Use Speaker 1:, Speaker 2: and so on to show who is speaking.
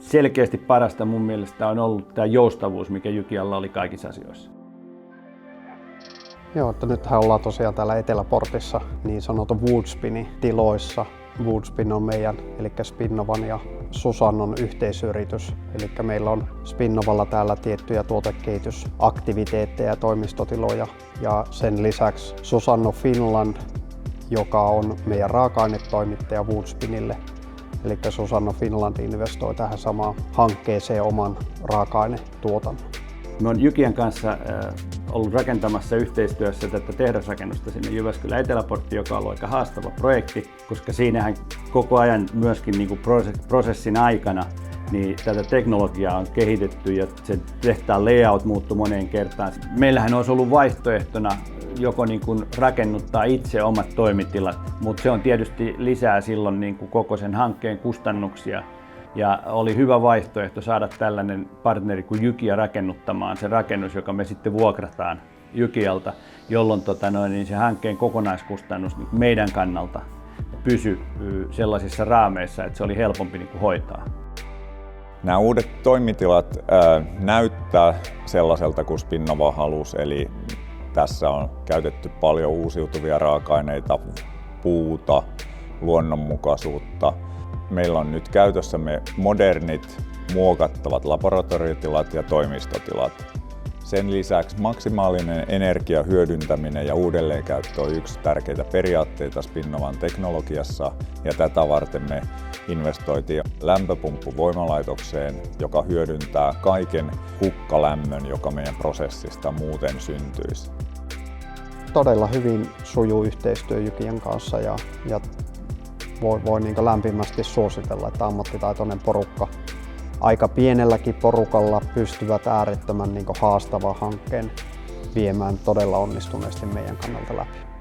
Speaker 1: selkeästi parasta mun mielestä on ollut tämä joustavuus, mikä Jykialla oli kaikissa asioissa.
Speaker 2: Joo, että nythän ollaan tosiaan täällä Eteläportissa niin sanotun Woodspinin tiloissa. Woodspin on meidän, eli Spinnovan ja Susannon yhteisyritys. Eli meillä on Spinnovalla täällä tiettyjä tuotekehitysaktiviteetteja ja toimistotiloja. Ja sen lisäksi Susanno Finland, joka on meidän raaka-ainetoimittaja Woodspinille. Eli Susanno Finland investoi tähän samaan hankkeeseen oman raaka-ainetuotannon.
Speaker 1: Me on Jykian kanssa ollut rakentamassa yhteistyössä tätä tehdasrakennusta sinne Jyväskylän Eteläporttiin, joka on ollut aika haastava projekti, koska siinähän koko ajan myöskin niin kuin prosessin aikana niin tätä teknologiaa on kehitetty ja se tehtaan layout muuttui moneen kertaan. Meillähän olisi ollut vaihtoehtona joko niin kuin rakennuttaa itse omat toimitilat, mutta se on tietysti lisää silloin niin kuin koko sen hankkeen kustannuksia. Ja oli hyvä vaihtoehto saada tällainen partneri kuin Jykia rakennuttamaan se rakennus, joka me sitten vuokrataan Jykialta, jolloin niin se hankkeen kokonaiskustannus niin meidän kannalta pysyi sellaisissa raameissa, että se oli helpompi niin kuin hoitaa.
Speaker 3: Nämä uudet toimitilat näyttää sellaiselta kuin Spinnova halusi, eli tässä on käytetty paljon uusiutuvia raaka-aineita, puuta, luonnonmukaisuutta. Meillä on nyt käytössämme modernit, muokattavat laboratoriotilat ja toimistotilat. Sen lisäksi maksimaalinen energian hyödyntäminen ja uudelleenkäyttö on yksi tärkeitä periaatteita Spinnovan teknologiassa, ja tätä varten me investoitiin lämpöpumppuvoimalaitokseen, joka hyödyntää kaiken hukkalämmön, joka meidän prosessista muuten syntyisi.
Speaker 2: Todella hyvin sujuu yhteistyö Jykian kanssa ja voi niin lämpimästi suositella, että ammattitaitoinen porukka aika pienelläkin porukalla pystyvät äärettömän haastavan hankkeen viemään todella onnistuneesti meidän kannalta läpi.